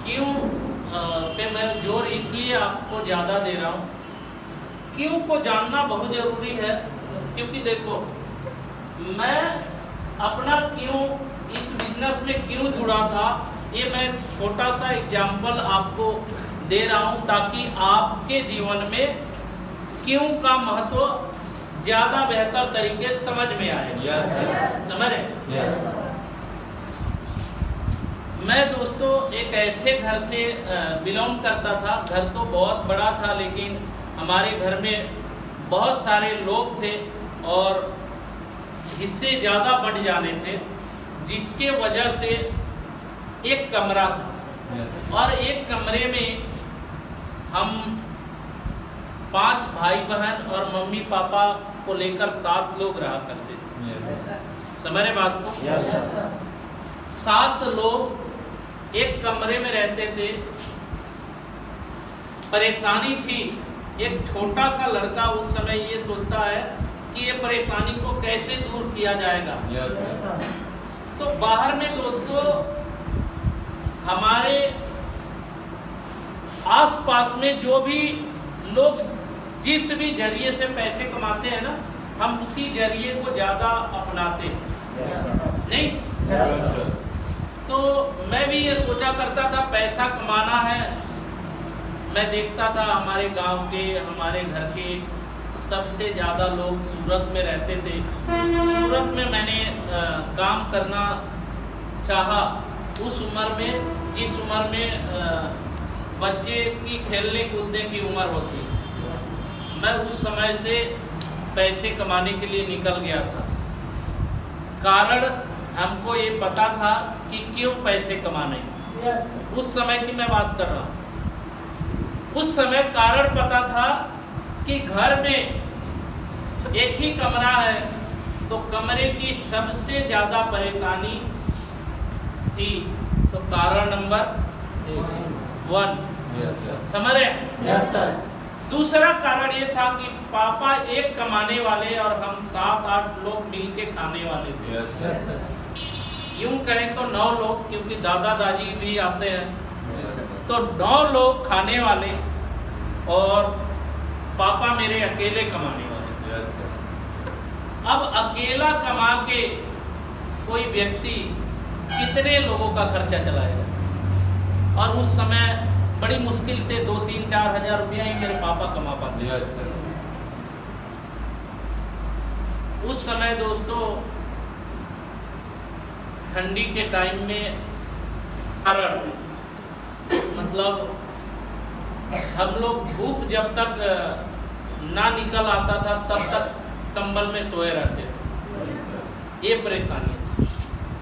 क्यों पे मैं जोर इसलिए आपको ज़्यादा दे रहा हूँ, क्यों को जानना बहुत ज़रूरी है। क्योंकि देखो, मैं अपना क्यों इस बिजनेस में क्यों जुड़ा था, ये मैं छोटा सा एग्जाम्पल आपको दे रहा हूँ ताकि आपके जीवन में क्यों का महत्व ज़्यादा बेहतर तरीके से समझ में आए। समझ रहे? मैं दोस्तों एक ऐसे घर से बिलोंग करता था। घर तो बहुत बड़ा था, लेकिन हमारे घर में बहुत सारे लोग थे और हिस्से ज़्यादा बढ़ जाने थे, जिसके वजह से एक कमरा था और एक कमरे में हम 5 भाई बहन और मम्मी पापा को लेकर 7 लोग रहा करते थे। समझ रहे बात को? 7 लोग एक कमरे में रहते थे। परेशानी थी। एक छोटा सा लड़का उस समय ये सोचता है कि ये परेशानी को कैसे दूर किया जाएगा। तो बाहर में दोस्तों हमारे आसपास में जो भी लोग जिस भी जरिए से पैसे कमाते हैं ना, हम उसी जरिए को ज्यादा अपनाते नहीं। तो मैं भी ये सोचा करता था पैसा कमाना है। मैं देखता था हमारे गांव के, हमारे घर के सबसे ज़्यादा लोग सूरत में रहते थे। सूरत में मैंने काम करना चाहा उस उम्र में, जिस उम्र में बच्चे की खेलने कूदने की उम्र होती। मैं उस समय से पैसे कमाने के लिए निकल गया था। कारण हमको ये पता था कि क्यों पैसे कमाने। उस समय की मैं बात कर रहा हूँ। उस समय कारण पता था कि घर में एक ही कमरा है, तो कमरे की सबसे ज़्यादा परेशानी थी। तो कारण नंबर 1 समझ रहे? दूसरा कारण ये था कि पापा एक कमाने वाले और हम 7-8 लोग मिलके खाने वाले थे। यूं कहें तो 9 लोग, क्योंकि दादा दादी भी आते हैं। तो 9 लोग खाने वाले और पापा मेरे अकेले कमाने वाले। अब अकेला कमा के कोई व्यक्ति कितने लोगों का खर्चा चलाएगा? और उस समय बड़ी मुश्किल से 2-3-4 हजार रुपया ही मेरे पापा कमा पाते। उस समय दोस्तों ठंडी के टाइम में मतलब हम लोग धूप जब तक ना निकल आता था तब तक कंबल में सोए रहते थे। ये परेशानी है।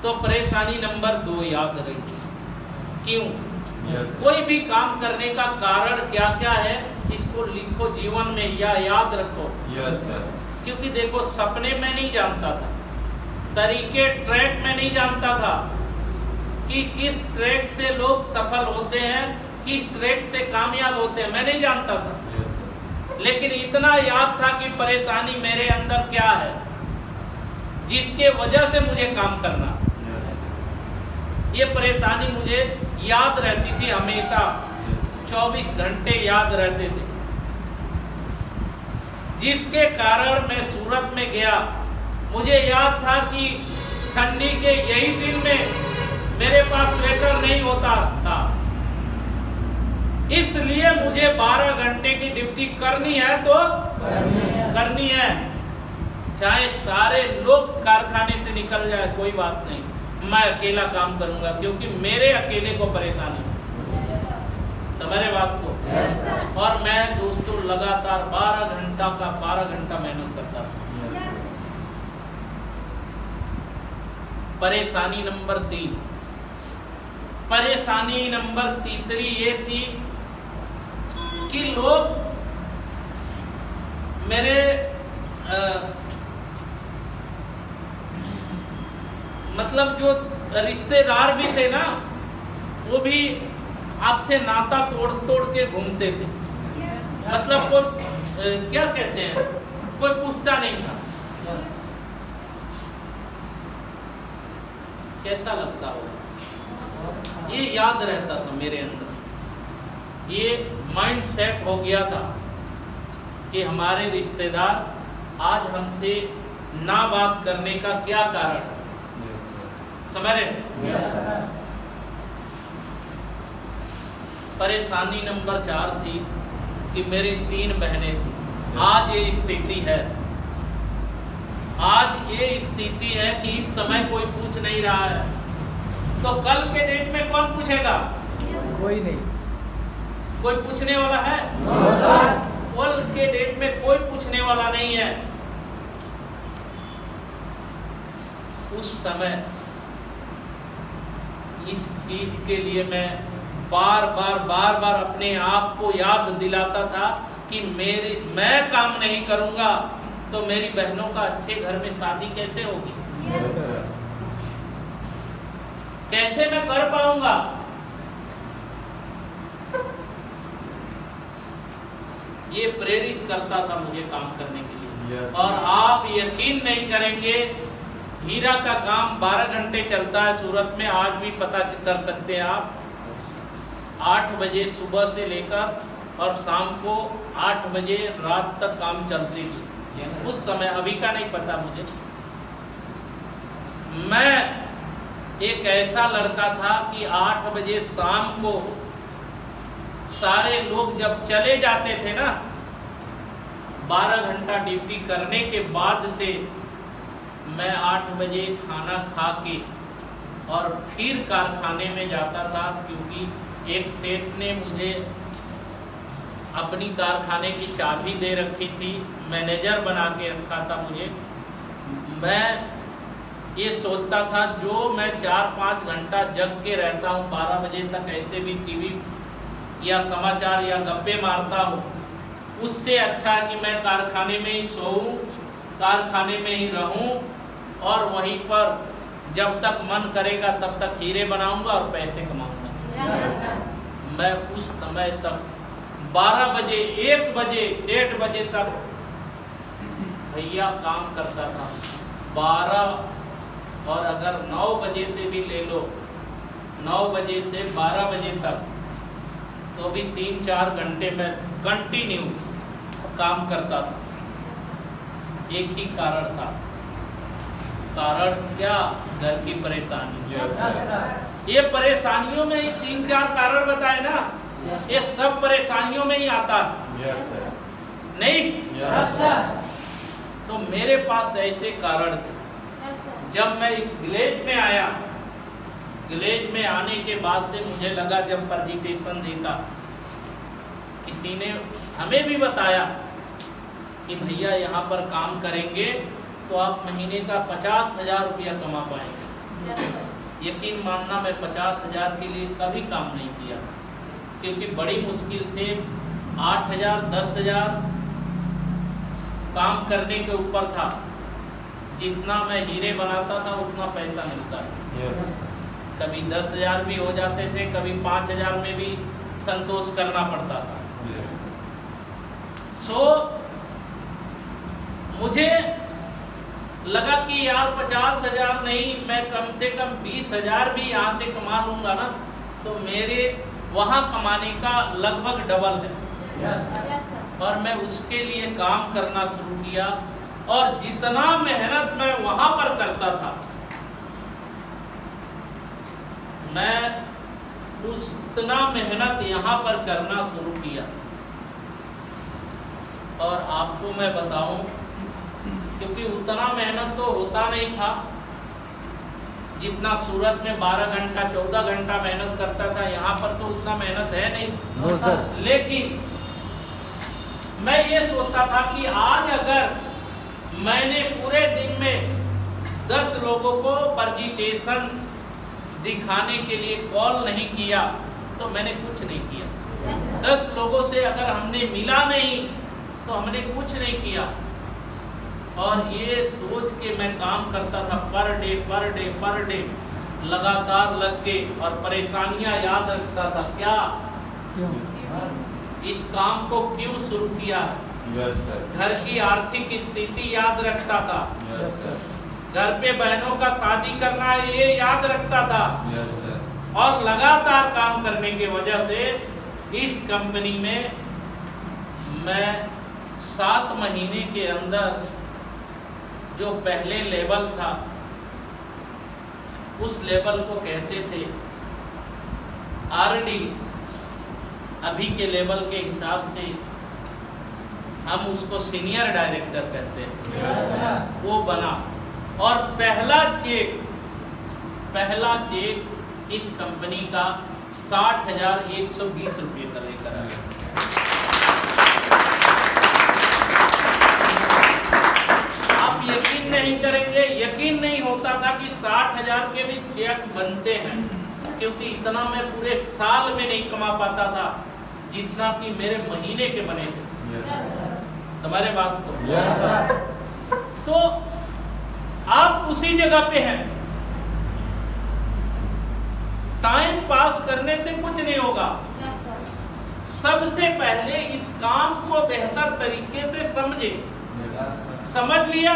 तो परेशानी नंबर 2 याद रखिए। क्यों? कोई भी काम करने का कारण क्या क्या है, इसको लिखो जीवन में या याद रखो। क्योंकि देखो, सपने में नहीं जानता था, तरीके ट्रैक में नहीं जानता था कि किस ट्रैक से लोग सफल होते हैं, किस ट्रैक से कामयाब होते हैं, मैं नहीं जानता था। लेकिन इतना याद था कि परेशानी मेरे अंदर क्या है, जिसके वजह से मुझे काम करना। ये परेशानी मुझे याद रहती थी हमेशा, 24 घंटे याद रहते थे, जिसके कारण मैं सूरत में गया। मुझे याद था कि ठंडी के यही दिन में मेरे पास स्वेटर नहीं होता था, इसलिए मुझे 12 घंटे की ड्यूटी करनी है तो करनी है। चाहे सारे लोग कारखाने से निकल जाए कोई बात नहीं, मैं अकेला काम करूंगा, क्योंकि मेरे अकेले को परेशानी। समझ रहे बात को? और मैं दोस्तों लगातार 12 घंटा मेहनत करता था। परेशानी नंबर 3, परेशानी नंबर तीसरी ये थी कि लोग मेरे मतलब जो रिश्तेदार भी थे ना, वो भी आपसे नाता तोड़ के घूमते थे। मतलब कोई क्या कहते हैं, कोई पूछता नहीं था। कैसा लगता होगा? ये याद रहता था मेरे अंदर, ये माइंड सेट हो गया था कि हमारे रिश्तेदार आज हमसे ना बात करने का क्या कारण है। समझ रहे? परेशानी नंबर 4 थी कि मेरी 3 बहनें थी। आज ये स्थिति है, आज ये स्थिति है कि इस समय कोई पूछ नहीं रहा है, तो कल के डेट में कौन पूछेगा? कोई नहीं, कोई पूछने वाला है? कल के डेट में कोई पूछने वाला नहीं है। उस समय इस चीज के लिए मैं बार बार अपने आप को याद दिलाता था कि मैं काम नहीं करूंगा तो मेरी बहनों का अच्छे घर में शादी कैसे होगी? कैसे मैं कर पाऊंगा? ये प्रेरित करता था मुझे काम करने के लिए। और आप यकीन नहीं करेंगे, हीरा का काम 12 घंटे चलता है सूरत में, आज भी पता कर सकते हैं आप। 8 बजे सुबह से लेकर और शाम को 8 बजे रात तक काम चलती थी उस समय, अभी का नहीं पता मुझे। मैं एक ऐसा लड़का था कि 8 बजे शाम को सारे लोग जब चले जाते थे ना, 12 घंटा ड्यूटी करने के बाद से मैं 8 बजे खाना खा के और फिर कारखाने में जाता था, क्योंकि एक सेठ ने मुझे अपनी कारखाने की चाबी दे रखी थी, मैनेजर बना के रखा था मुझे। मैं ये सोचता था जो मैं 4-5 घंटा जग के रहता हूँ 12 बजे तक, ऐसे भी टीवी या समाचार या गप्पे मारता हूँ, उससे अच्छा है कि मैं कारखाने में ही सोऊं, कारखाने में ही रहूं और वहीं पर जब तक मन करेगा तब तक हीरे बनाऊंगा और पैसे कमाऊंगा। मैं उस समय तक 12 बजे, 1 बजे, 1:30 बजे तक भैया काम करता था। 12 और अगर 9 बजे से भी ले लो, 9 बजे से 12 बजे तक, तो भी 3-4 घंटे में कंटिन्यू काम करता था। एक ही कारण था, कारण क्या? घर की परेशानी। ये परेशानियों में ही 3-4 कारण बताए ना, ये सब परेशानियों में ही आता है। नहीं? तो मेरे पास ऐसे कारण थे। जब मैं इस विलेज में आया, विलेज में आने के बाद से मुझे लगा, जब प्रेजेंटेशन देता, किसी ने हमें भी बताया कि भैया यहाँ पर काम करेंगे तो आप महीने का 50,000 रुपया कमा पाएंगे। यकीन मानना, मैं 50,000 के लिए कभी काम नहीं किया, क्योंकि बड़ी मुश्किल से 8,000, 10,000 काम करने के ऊपर था। जितना मैं हीरे बनाता था उतना पैसा मिलता है। कभी 10,000 भी हो जाते थे, कभी 5,000 में भी संतोष करना पड़ता था। मुझे लगा कि यार 50,000 नहीं, मैं कम से कम 20,000 भी यहाँ से कमा लूंगा ना, तो मेरे वहाँ कमाने का लगभग डबल है। और मैं उसके लिए काम करना शुरू किया, और जितना मेहनत मैं वहाँ पर करता था, मैं उतना मेहनत यहाँ पर करना शुरू किया। और आपको मैं बताऊं, क्योंकि उतना मेहनत तो होता नहीं था जितना सूरत में 12 घंटा 14 घंटा मेहनत करता था, यहाँ पर तो उतना मेहनत है नहीं। No sir. लेकिन मैं ये सोचता था कि आज अगर मैंने पूरे दिन में 10 लोगों को प्रेजेंटेशन दिखाने के लिए कॉल नहीं किया तो मैंने कुछ नहीं किया। 10 लोगों से अगर हमने मिला नहीं तो हमने कुछ नहीं किया। और ये सोच के मैं काम करता था, पर डे लगातार लग के, और परेशानियां याद रखता था। क्या इस काम को क्यों शुरू किया? घर की आर्थिक स्थिति याद रखता था। घर पे बहनों का शादी करना है, ये याद रखता था। और लगातार काम करने की वजह से इस कंपनी में मैं 7 महीने के अंदर जो पहले लेवल था उस लेवल को कहते थे आरडी, अभी के लेवल के हिसाब से हम उसको सीनियर डायरेक्टर कहते हैं, वो बना। और पहला चेक इस कंपनी का 60,120 रुपये का लेकर आया। आप यकीन नहीं करेंगे, यकीन नहीं होता था कि 60,000 के भी चेक बनते हैं, क्योंकि इतना मैं पूरे साल में नहीं कमा पाता था जितना कि मेरे महीने के बने थे। समझे बात को? तो आप उसी जगह पे हैं। टाइम पास करने से कुछ नहीं होगा। सबसे पहले इस काम को बेहतर तरीके से समझे। समझ लिया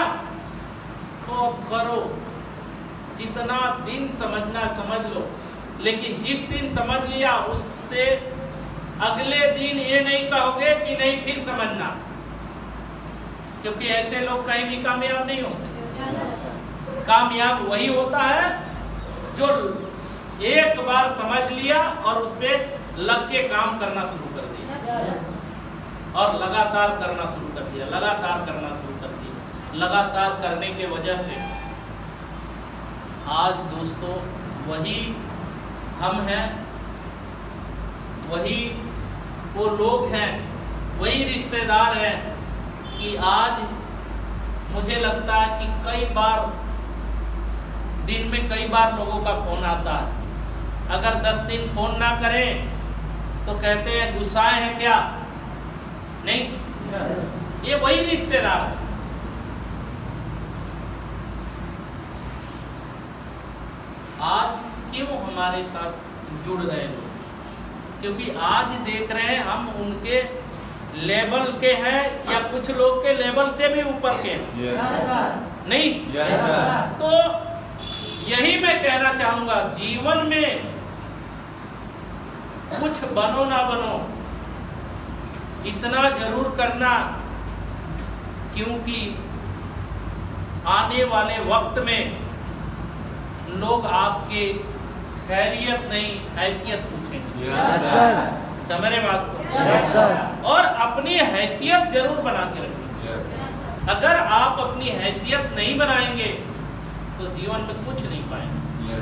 तो अब करो, जितना दिन समझना समझ लो, लेकिन जिस दिन समझ लिया उससे अगले दिन ये नहीं कहोगे कि नहीं फिर समझना, क्योंकि ऐसे लोग कहीं भी कामयाब नहीं होते। कामयाब वही होता है जो एक बार समझ लिया और उस पर लग के काम करना शुरू कर दिया, और लगातार करना शुरू कर दिया, लगातार करना शुरू कर दिया। लगातार करने के वजह से आज दोस्तों वही हम हैं, वही वो लोग हैं, वही रिश्तेदार हैं कि आज मुझे लगता है कि कई बार दिन में कई बार लोगों का फोन आता है। अगर 10 दिन फोन ना करें तो कहते हैं गुस्साए हैं क्या? नहीं, ये वही रिश्तेदार है। आज क्यों हमारे साथ जुड़ रहे लोग? क्योंकि आज देख रहे हैं हम उनके लेवल के हैं या कुछ लोग के लेवल से भी ऊपर के हैं। नहीं, तो यही मैं कहना चाहूंगा, जीवन में कुछ बनो ना बनो, इतना जरूर करना, क्योंकि आने वाले वक्त में लोग आपके खैरियत नहीं हैसियत पूछेंगे। समझ रहे बात को? और अपनी हैसियत जरूर बना के रखेंगे। अगर आप अपनी हैसियत नहीं बनाएंगे तो जीवन में कुछ नहीं पाएंगे।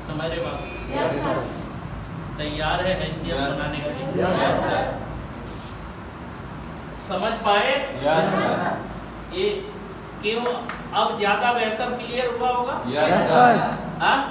समझ रहे बात? तैयार है हैसियत बनाने के लिए? समझ पाए? ये क्यों अब ज्यादा बेहतर क्लियर हुआ होगा? हाँ?